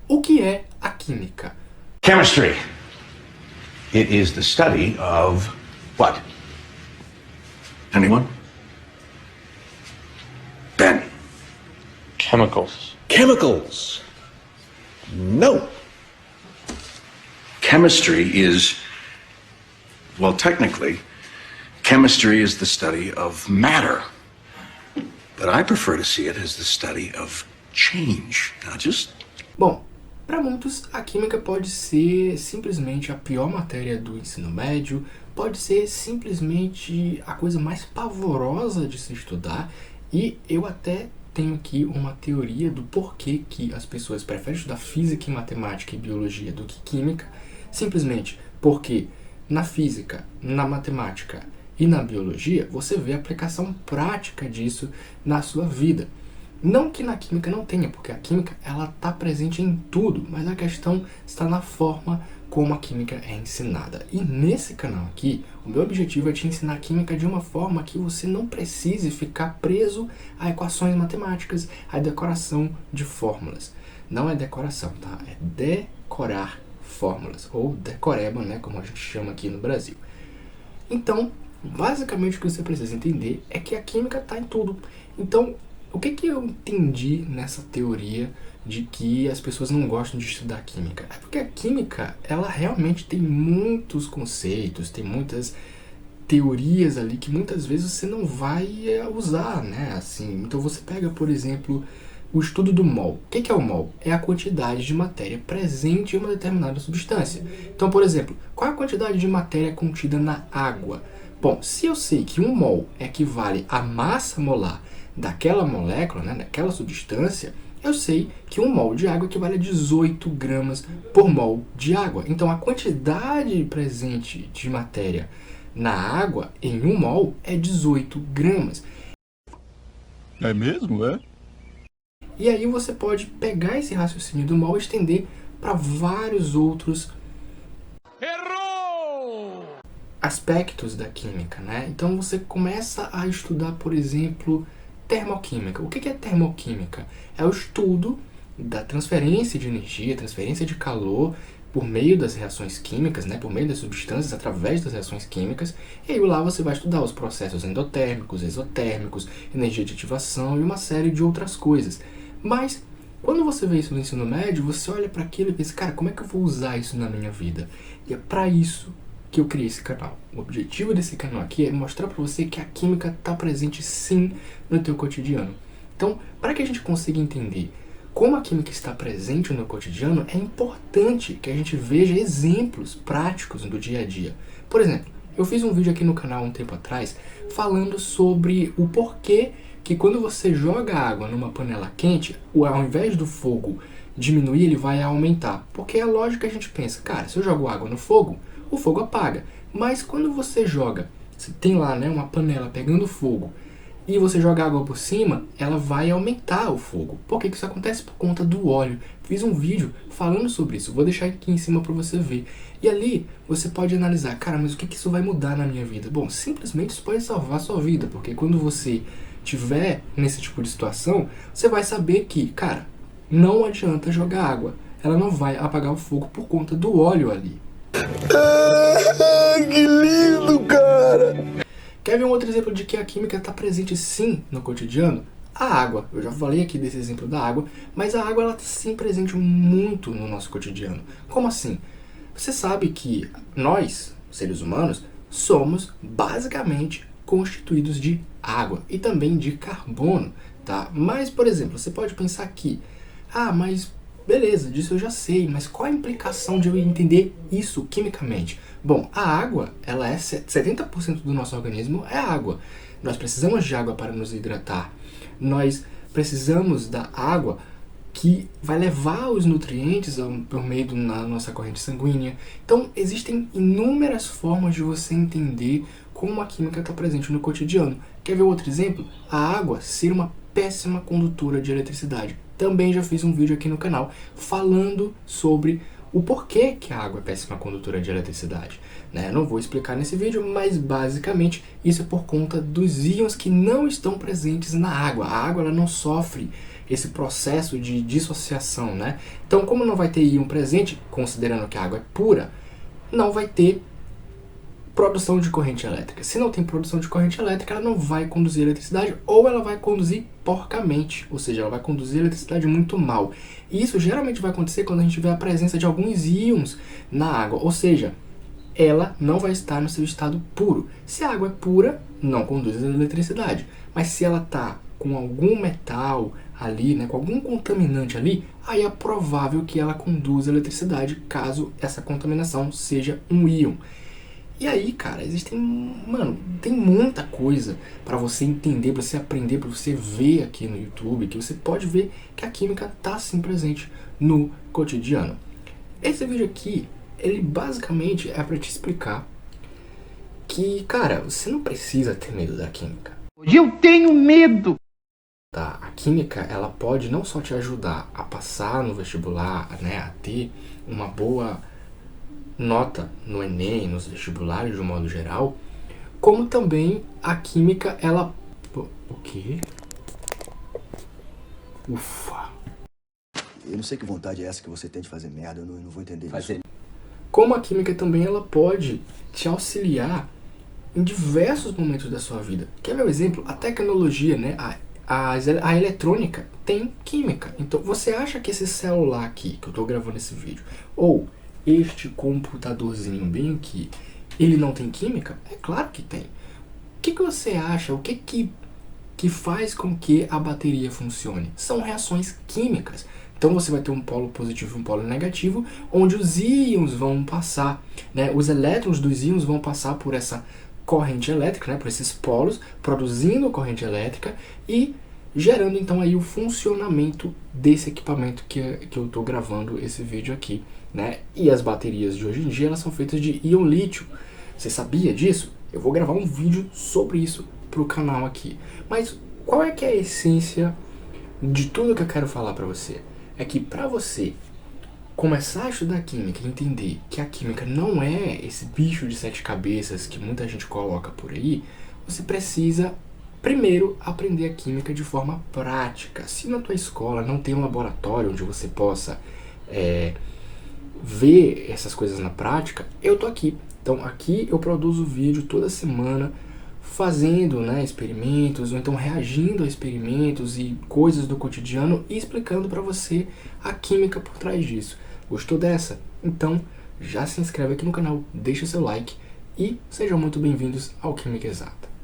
O que é a química? Chemistry. It is the study of what? Anyone? Ben. Chemicals. Chemicals. No. Chemistry is, well, technically, chemistry is the study of matter. But I prefer to see it as the study of change. Now, just... Bom, para muitos, a química pode ser simplesmente a pior matéria do ensino médio, pode ser simplesmente a coisa mais pavorosa de se estudar, e eu até tenho aqui uma teoria do porquê que as pessoas preferem estudar física, matemática e biologia do que química, simplesmente porque na física, na matemática e na biologia você vê a aplicação prática disso na sua vida. Não que na química não tenha, porque a química ela está presente em tudo, mas a questão está na forma como a química é ensinada. E nesse canal aqui, o meu objetivo é te ensinar a química de uma forma que você não precise ficar preso a equações matemáticas, a decoração de fórmulas. Não é decoração, tá? É decorar fórmulas, ou decoreba, né, como a gente chama aqui no Brasil. Então, basicamente o que você precisa entender é que a química está em tudo. Então, o que eu entendi nessa teoria de que as pessoas não gostam de estudar química? É porque a química, ela realmente tem muitos conceitos, tem muitas teorias ali que muitas vezes você não vai usar, né? Assim, então você pega, por exemplo, o estudo do mol. O que é o mol? É a quantidade de matéria presente em uma determinada substância. Então, por exemplo, qual é a quantidade de matéria contida na água? Bom, se eu sei que um mol equivale à massa molar daquela molécula, né, daquela substância, eu sei que um mol de água equivale a 18 gramas por mol de água. Então, a quantidade presente de matéria na água em um mol é 18 gramas. É mesmo, é? E aí você pode pegar esse raciocínio do mol e estender para vários outros aspectos da química, né? Então você começa a estudar, por exemplo, termoquímica. O que é termoquímica? É o estudo da transferência de energia, transferência de calor por meio das reações químicas, né? Por meio das substâncias, através das reações químicas. E aí lá você vai estudar os processos endotérmicos, exotérmicos, energia de ativação e uma série de outras coisas. Mas quando você vê isso no ensino médio, você olha para aquilo e pensa, cara, como é que eu vou usar isso na minha vida? E é para isso que eu criei esse canal. O objetivo desse canal aqui é mostrar para você que a química está presente sim no teu cotidiano. Então, para que a gente consiga entender como a química está presente no cotidiano, é importante que a gente veja exemplos práticos do dia a dia. Por exemplo, eu fiz um vídeo aqui no canal um tempo atrás falando sobre o porquê que quando você joga água numa panela quente, ao invés do fogo diminuir, ele vai aumentar. Porque é lógico que a gente pensa, cara, se eu jogo água no fogo, o fogo apaga. Mas quando você joga, você tem lá, né, uma panela pegando fogo, e você joga água por cima, ela vai aumentar o fogo. Por que isso acontece? Por conta do óleo. Fiz um vídeo falando sobre isso, vou deixar aqui em cima para você ver. E ali você pode analisar, cara, mas o que isso vai mudar na minha vida? Bom, simplesmente isso pode salvar a sua vida, porque quando você tiver nesse tipo de situação, você vai saber que, cara, não adianta jogar água. Ela não vai apagar o fogo por conta do óleo ali. Que lindo, cara! Quer ver um outro exemplo de que a química está presente sim no cotidiano? A água. Eu já falei aqui desse exemplo da água, mas a água ela está sim presente muito no nosso cotidiano. Como assim? Você sabe que nós, seres humanos, somos basicamente constituídos de água e também de carbono, tá? Mas, por exemplo, você pode pensar aqui, mas beleza, disso eu já sei, mas qual a implicação de eu entender isso quimicamente? Bom, a água, ela é 70% do nosso organismo é água. Nós precisamos de água para nos hidratar. Nós precisamos da água que vai levar os nutrientes por meio da nossa corrente sanguínea. Então, existem inúmeras formas de você entender como a química está presente no cotidiano. Quer ver outro exemplo? A água ser uma péssima condutora de eletricidade. Também já fiz um vídeo aqui no canal falando sobre o porquê que a água é péssima condutora de eletricidade, né? Não vou explicar nesse vídeo, mas basicamente isso é por conta dos íons que não estão presentes na água. A água ela não sofre esse processo de dissociação, né? Então, como não vai ter íon presente, considerando que a água é pura, não vai ter produção de corrente elétrica. Se não tem produção de corrente elétrica, ela não vai conduzir eletricidade, ou ela vai conduzir porcamente, ou seja, ela vai conduzir eletricidade muito mal. E isso geralmente vai acontecer quando a gente vê a presença de alguns íons na água, ou seja, ela não vai estar no seu estado puro. Se a água é pura, não conduz eletricidade. Mas se ela está com algum metal ali, né, com algum contaminante ali, aí é provável que ela conduza eletricidade, caso essa contaminação seja um íon. E aí, cara, tem muita coisa para você entender, para você aprender, para você ver aqui no YouTube, que você pode ver que a química tá sim presente no cotidiano. Esse vídeo aqui, ele basicamente é para te explicar que, cara, você não precisa ter medo da química. Hoje eu tenho medo. Tá? A química, ela pode não só te ajudar a passar no vestibular, né, a ter uma boa nota no Enem, nos vestibulares de um modo geral, como também a química, ela... O quê? Ufa! Eu não sei que vontade é essa que você tem de fazer merda, eu não vou entender isso. Como a química também, ela pode te auxiliar em diversos momentos da sua vida. Quer ver um exemplo? A tecnologia, né? A eletrônica tem química. Então, você acha que esse celular aqui, que eu tô gravando esse vídeo, ou este computadorzinho bem aqui, ele não tem química? É claro que tem. O que você acha? O que faz com que a bateria funcione? São reações químicas. Então você vai ter um polo positivo e um polo negativo, onde os íons vão passar, né? Os elétrons dos íons vão passar por essa corrente elétrica, né? Por esses polos, produzindo corrente elétrica e gerando então aí o funcionamento desse equipamento que eu estou gravando esse vídeo aqui, né? E as baterias de hoje em dia, elas são feitas de íon lítio. Você sabia disso? Eu vou gravar um vídeo sobre isso para o canal aqui. Mas qual é que é a essência de tudo que eu quero falar para você? É que para você começar a estudar química e entender que a química não é esse bicho de 7 cabeças que muita gente coloca por aí, você precisa primeiro aprender a química de forma prática. Se na tua escola não tem um laboratório onde você possa ver essas coisas na prática, eu tô aqui. Então aqui eu produzo vídeo toda semana fazendo, né, experimentos, ou então reagindo a experimentos e coisas do cotidiano e explicando para você a química por trás disso. Gostou dessa? Então já se inscreve aqui no canal, deixa seu like e sejam muito bem-vindos ao Química Exata.